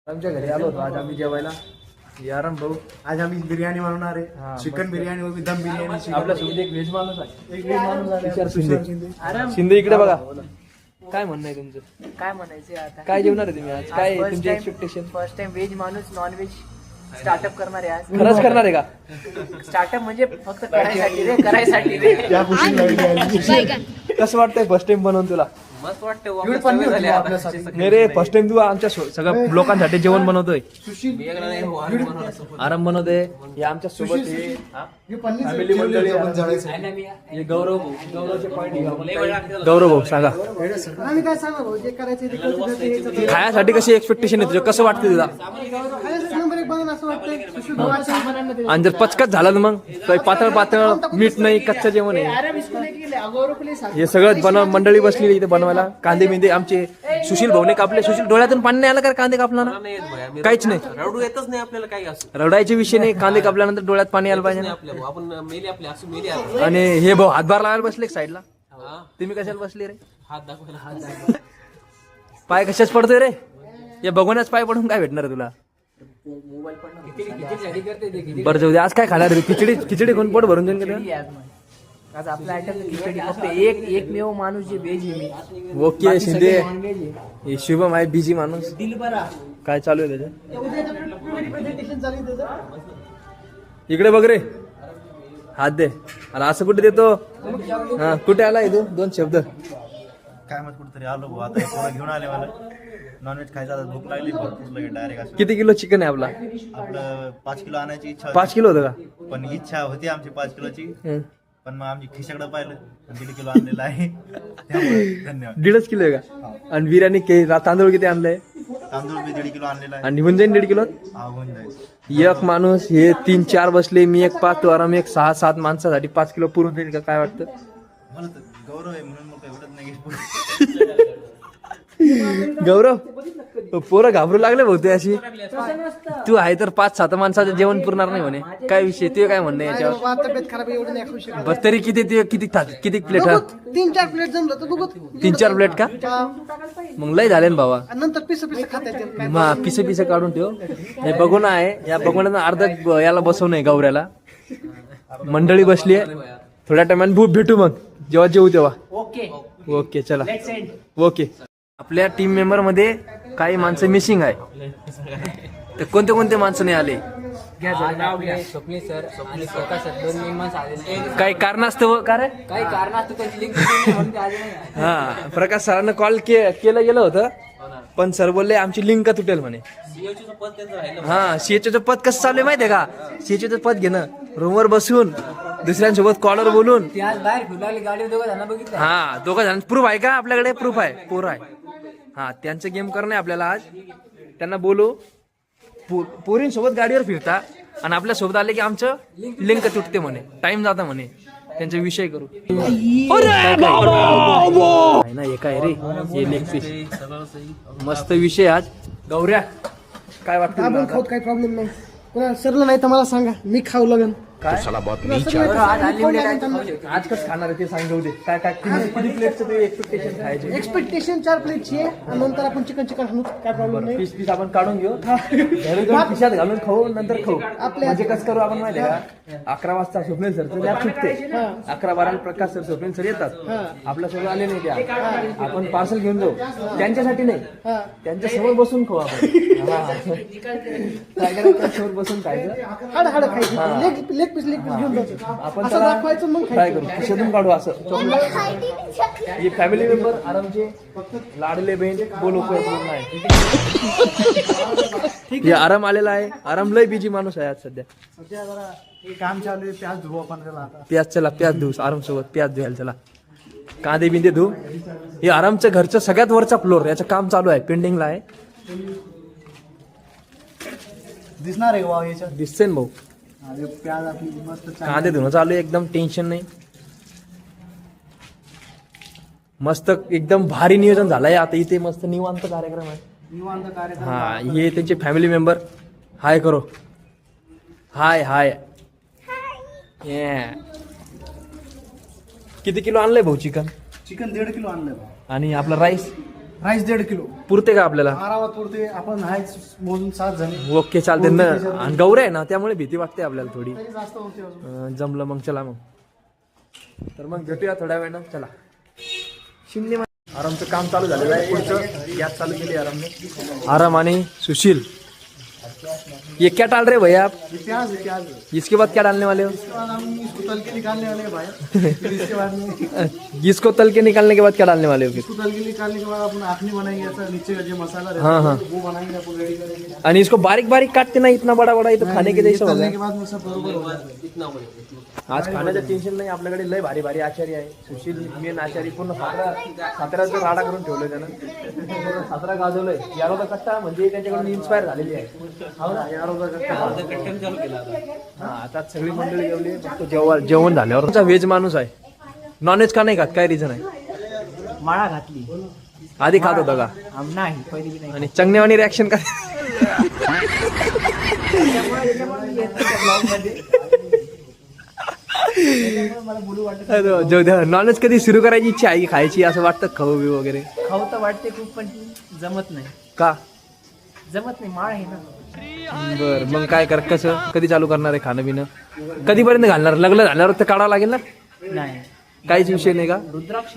आमच्या घरी आलो होतो आज आम्ही जेवायला. यारम भाऊ आज आम्ही बिर्याणी बनवणार आहे. चिकन बिर्याणी व दम बिर्याणी. आपल्यासोबत एक व्हेज माणूस आहे. एक व्हेज माणूस आहे. शिंदे इकडे बघा. काय म्हणणं आहे तुमचं? काय म्हणायचं आता? काय जेवणार आहे तुम्ही आज? काय तुमचे एक्सपेक्टेशन? फर्स्ट टाइम व्हेज माणूस नॉन व्हेज स्टार्टअप करणार आहे आज. खरंच करणार आहे का? स्टार्टअप म्हणजे फक्त करायसाठी रे. कसं वाटतंय फर्स्ट टाइम बनवून तुला? मस्त वाटतं. नाही रे, फर्स्ट टाइम तू आमच्या सगळ्या लोकांसाठी जेवण बनवतोय. आराम बनवतोय. हे आमच्या सोबत फॅमिली मंडळी. हे गौरव भाऊ सांगा. आम्ही काय सांगा भाऊ, जे करायचं ते करू. खायासाठी कशी एक्सपेक्टेशन आहे तुझं? कसं वाटतं तुला? नंबर एक बनवून असं वाटतं. आणि जर पचकच झाला ना मग पातळ पातळ मीठ नाही, कच्चं जेवण आहे. हे सगळं मंडळी बसली इथे बनवायला. कांदे बिंदे आमचे सुशील भाऊने कापले. सुशील डोळ्यातून पाणी नाही आलं का कांदे कापला ना? काहीच नाही, रडू येतच नाही आपल्याला काही असं. रडायचे विषय नाही. कांदे कापल्यानंतर डोळ्यात पाणी आलं पाहिजे ना. आपण मेले आपले असं मेले आणि हे भाऊ हातभार लावायला बसले साईडला. तुम्ही कशाला बसले रे? हात दाखवायला पाय कशाच पडतोय रे? या बघूनच पाय पडून काय भेटणार आहे तुला? बरं जाऊ दे. आज काय खाणार रे? खिचडी कोण पोट भरून देऊन का? आज आपला आयटम खिचडी. फक्त एकमेव माणूस जे व्हेज आहे मी. ओके शिंदे. हे शुभम आहे बिजी माणूस. काय चालू आहे त्याच्या? इकडे बघ रे. हात दे. अरे असं कुठे देतो? हा कुठे आला तू? दोन शब्द काय मग कुठेतरी आलो भाऊ. आता पोरं घेऊन आले मला. नॉनव्हेज खायचा आता भूक लागली भरपूर लगेच डायरेक्ट असं. किती किलो चिकन आहे आपला? आपलं 5 किलो आणायची इच्छा 5 किलो होतं का? पण इच्छा होती आमची 5 किलोची. हं. पण मग आमची खिशाकडे पाहिलं 1.5 किलो आणलेला आहे. त्यामुळे धन्यवाद. 1.5 किलो आहे का? आणि बिर्याणी तांदूळ किती आणलंय? तांदूळ मी 1.5 किलो आणलेला आहे. आणि निघून जाईन 1.5 किलो. होऊन जाईल. एक माणूस हे 3-4 बसले. मी एक 5 तो आराम एक 6-7 माणसासाठी 5 किलो पुरून जाईल का? काय वाटतं? मला तर गौरव आहे म्हणून मग काही उडत नाही. गौरव पोरं घाबरू लागले बहुते अशी. तू आहे तर 5-7 माणसाचं जेवण पुरणार नाही म्हणे. काय विषय? ते काय म्हणणं याच्यावर? तब्येत खराब एवढं नाही खाऊ शकत. बरं तरी किती प्लेट? 3-4 प्लेट जमलं तर बघू. 3-4 प्लेट का? मग लय झाले ना बाबा. नंतर पिस खाता येतील. मग पिसे काढून ठेव. हे बघून आहे. या बघून अर्ध याला बसवणं गौऱ्याला. मंडळी बसली आहे. थोड्या टायमाने भेटू मग जेव्हा जेवू तेव्हा. ओके चला. ओके. आपल्या टीम मेंबर मध्ये काही माणसं मिसिंग आहे. तर कोणते माणसं नाही आले? स्वप्नील सर आणि स्वतः सर 2 मेंबर्स आले. काही कारणास्तव का रे? काही कारणास्तव त्यांची लिंक म्हणून ते आले नाही. हा प्रकाश सरांना कॉल केलं गेलं होतं. पण सर बोलले आमची लिंक तुटेल म्हणे. हा सीएचओचं पद कसं चालू आहे माहितीये का? सीएचओचं पद घेणं रूमवर बसून दुसऱ्यांसोबत कॉलर बोलून. ते आज बाहेर फिरवली गाडी. 2 जण बघितलं. हा 2 जण. प्रूफ आहे का आपल्याकडे? प्रूफ आहे. पोर आहे. हा त्यांचं गेम करणं आहे आपल्याला आज. त्यांना बोलू पोरींसोबत गाडीवर फिरता आणि आपल्या सोबत आले की आमचं लिंक तुटते म्हणे. टाइम जाता म्हणे. त्यांचा विषय करू. ना हे काय रे? हे लेग पीस मस्त विषय आज. गौऱ्या काय वाटतं? खाऊ काही प्रॉब्लेम नाही. कोणा सरलं नाही तर मला सांगा, मी खाऊ लागेल. काय आज कसं खाणार आहे ते सांग. जाऊ दे. काय किती प्लेटचं ते एक्सपेक्टेशन खायचे? एक्सपेक्टेशन 4 प्लेटची आहे. आणि नंतर आपण चिकन आणू. काय प्रॉब्लेम नाही. पीस आपण काढून घेऊ. खिशात घालून खाऊ. नंतर खाऊ. म्हणजे कसं करू आपण माहिती आहे का? 11 वाजता स्वप्नील सर लॅब सुटते. 11-12 प्रकाश सर स्वप्नील सर येतात. आपल्यासोबत आले नाही त्या. आपण पार्सल घेऊन जाऊ. त्यांच्यासाठी नाही, त्यांच्या समोर बसून खाऊ आपण. समोर बसून खायचं. हाड खायचं. लेग पीस घेऊन जातो. आपण असं दाखवायचं मग काय करू? खिशातून काढू असं. हे फॅमिली मेंबर आरामचे लाडले बहीण बोलू पूर्ण आहे. हे आराम आलेला आहे. आराम लय बिजी माणूस आहे आज सध्या. काम चालू आहे. प्याज धुवू आपण त्याला. प्याज धुऊ. आराम सोबत प्याज धुवायला चला. कांदे बिंदे धुऊ. हे आरामचं घरचं सगळ्यात वरचा फ्लोर याचं काम चालू आहे. पेंडिंगला आहे. दिसणार आहे वा याच्यात. दिसते ना भाऊ. प्याज आपली मस्त कांदे धुणं चालू आहे. एकदम टेन्शन नाही. मस्त एकदम भारी नियोजन झालंय. आता इथे मस्त निवांत कार्यक्रम आहे. निवांत कार्यक्रम. हा हे त्यांचे फॅमिली मेंबर. हाय करो. हाय. किती किलो आणलंय भाऊ चिकन? चिकन 1.5 किलो आणलं. आणि आपला राईस राईस 1.5 किलो पुरते का आपल्याला? आरामात पुरते. आपण आहे मोजून 7 जण. ओके चालते ना. आणि गौऱ्या आहे ना त्यामुळे भीती वाटते आपल्याला थोडी. जास्त होते अजून. जमलं मग चला मग. तर मग भेटूया थोड्या वेळानं. चला. शिंदे आरामचं काम चालू झालेलं आहे. पुढचं गॅस चालू केली आरामने. आराम आणि सुशील. ये क्या डाल रहे भैया आप? प्याज है, प्याज है. इसके बाद क्या डालने वाले हो? इसके बाद हम इसको तल के निकालने वाले हैं भाई. फिर इसके बाद में इसको तल के निकालने के बाद क्या डालने वाले हो फिर? इसको तल के निकालने के बाद अपन आखनी बनाएंगे. ऐसा नीचे का जो मसाला रहता हाँ हाँ. है वो बनाएंगे, अपन रेडी करेंगे. आणि इसको बारीक बारीक काटते ना इतना बड़ा बड़ा, इथं खाने के ये जैसा तलने होगा. के बाद में सब बरोबर हो जाता है. इतना बने आज खाण्याचं टेन्शन नाही. आपल्याकडे लय भारी भारी आचार्य आहे. सुशील मेन आचार्य. पूर्ण साताऱ्याचं राडा करून ठेवलंय त्यानं. सातारा गाजवलंय. यारोदा कट्टा म्हणजे त्यांच्याकडून इन्स्पायर झालेली आहे. हो ना, यारोदा कट्टा. कट्ट्याने चालू केला आता. हा, आता सगळी मंडळी जेवली. फक्त जेवण झाल्यावर तुमचा व्हेज माणूस आहे. नॉनव्हेज का नाही खात? काय रिझन आहे? माळा घातली. आधी खात होता का? नाही पहिली बी नाही. आणि चंगनेवानी रिॲक्शन काय? जाऊ द्या. नॉनव्हेज कधी सुरू करायची इच्छा आहे की खायची असं वाटतं? खाऊ बी वगैरे खाऊ तर वाटते खूप पण जमत नाही. का? जमत नाही, माळ आहे ना. बर मग काय कर? कसं कधी चालू करणार आहे खाणं पिणं? कधीपर्यंत घालणार? लग्न झाल्यावर तर काढावं लागेल ना? नाही. काहीच विषय नाही का? रुद्राक्ष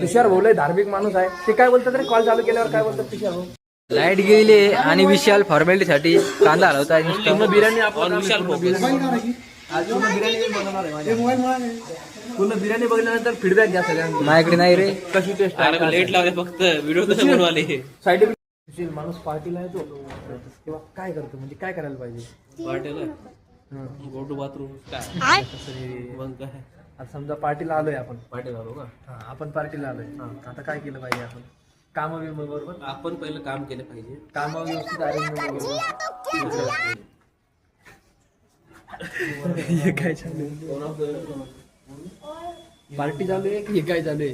तुषार भाऊ लय धार्मिक माणूस आहे. ते काय बोलतात रे कॉल चालू केल्यावर? काय बोलतात तुषार भाऊ? लाईट गेली आणि विशाल फॉर्मॅलिटीसाठी कांदा हलवता. पूर्ण बिर्याणी आपण विशाल पूर्ण बिर्याणी बनवणार आहे माझ्या. पूर्ण बिर्याणी बघल्यानंतर फीडबॅक घ्या सगळ्यांना. माझ्याकडे नाही रे. कशी टेस्ट अरे लेट लावले फक्त व्हिडिओ तसं बनवाले. साईड सुशील माणूस पार्टीला येतो तेव्हा काय करतो? म्हणजे काय करायला पाहिजे? पार्टीला गो टू बाथरूम काय मग काय. आता समजा पार्टीला आलोय आपण. पार्टीला आलो का? हा, आपण पार्टीला आलोय. आता काय केलं पाहिजे आपण? काम बरोबर. आपण पहिलं काम केलं पाहिजे. काम व्यवस्थित अरेंजमेंट बरोबर. हे काय चालू आहे? पार्टी चालू आहे की हे काय चालू आहे?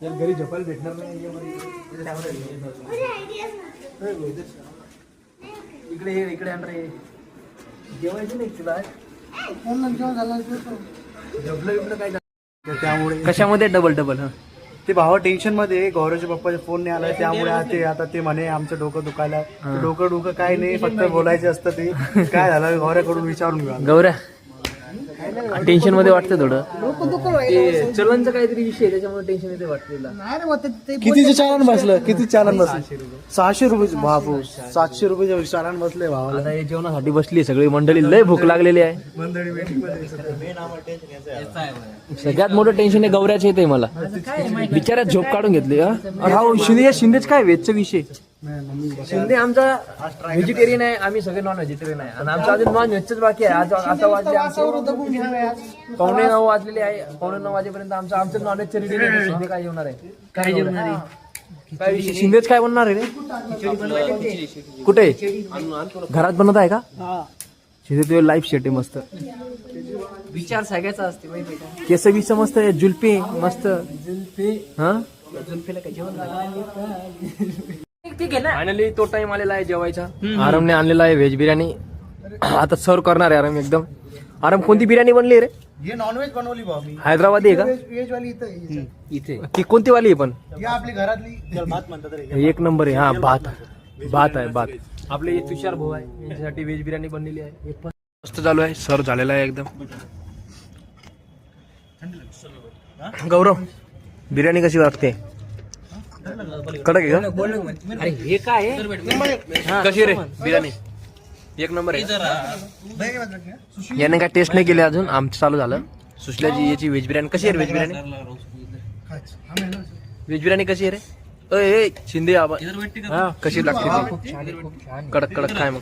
जर घरी झोपायला भेटणार नाही. इकडे ये, इकडे आण रे. जेवायचं नाही तुला? झोपलं बिपलं काय झालं? त्यामुळे कशामध्ये डबल डबल? हा ते भावा टेन्शन मध्ये गौरवच्या पप्पाच्या फोन नाही आलाय. त्यामुळे आता ते म्हणे आमचं डोकं दुखायला. डोकं काय नाही, फक्त बोलायचं असतं. ते काय झालं गौऱ्याकडून विचारून घ्या. गौऱ्या टेन्शन मध्ये वाटतं थोडं. ते चलनचं काहीतरी विषय त्याच्यामुळे टेन्शन येते वाटतं तुला. कितीचे चालन बसलं? किती चालन बसलं? 600 रुपये. बापू 700 रुपये चालन बसले भावाला. आता हे जेवणासाठी बसली सगळी मंडळी. लय भूक लागलेली आहे. सगळ्यात मोठं टेन्शन आहे गौऱ्याचं येते मला. बिचाऱ्यात झोप काढून घेतली. शिंदेच काय व्हेजचा विषय? शिंदे आमचा व्हेजिटेरियन आहे. आम्ही सगळे नॉन व्हेजिटेरियन आहे. आणि आमचं अजून नॉन व्हेजच बाकी आहे. आज आता वाजले पावणे 9 वाजलेले आहे. पावणे 9 वाजेपर्यंत आमचं नॉनव्हेजचं रेडी नाही. शिंदे काय जेवणार आहे? काय जेवणार आहे? काय विषय? शिंदेच काय बनणार आहे रे? कुठे? घरात बनवत आहे का? शिंदे तुझे लाईफ शेट आहे मस्त. विचार सगळ्याचा असते माहिती का? केस बिस मस्त आहे. जुल्फी मस्त. हा जुल्फीला काय जेवण ठीक आहे ना. फायनली तो टाइम आलेला आहे जेवायचा. आरामने आणलेला आहे व्हेज बिर्याणी. आता सर्व करणार आहे आराम एकदम. आराम कोणती बिर्याणी बनली रे? हे नॉनव्हेज बनवली भाऊ मी. हैदराबादी आहे का? व्हेज वाली इथं इथे ती कोणती वाली आहे पण? ही आपली घरातली त्याला भात म्हणतात रे. एक नंबर आहे. हा भात आहे भात. आपले तुषार भाऊ आहे यांच्यासाठी व्हेज बिर्याणी बनलेली आहे. हे पण मस्त चालू आहे. सर्व झालेला आहे एकदम. गौरव बिर्याणी कशी वाटते? कडक आहे का? अरे हे काय आहे? कशी रे बिर्याणी? एक नंबर आहे. याने काय टेस्ट नाही केली अजून. आमचं चालू झालं. सुशल्याची याची व्हेज बिर्याणी कशी आहे? व्हेज बिर्याणी कशी आहे रे? अय शिंदे आबा. हा कशी लागते? कडक कडक काय मग?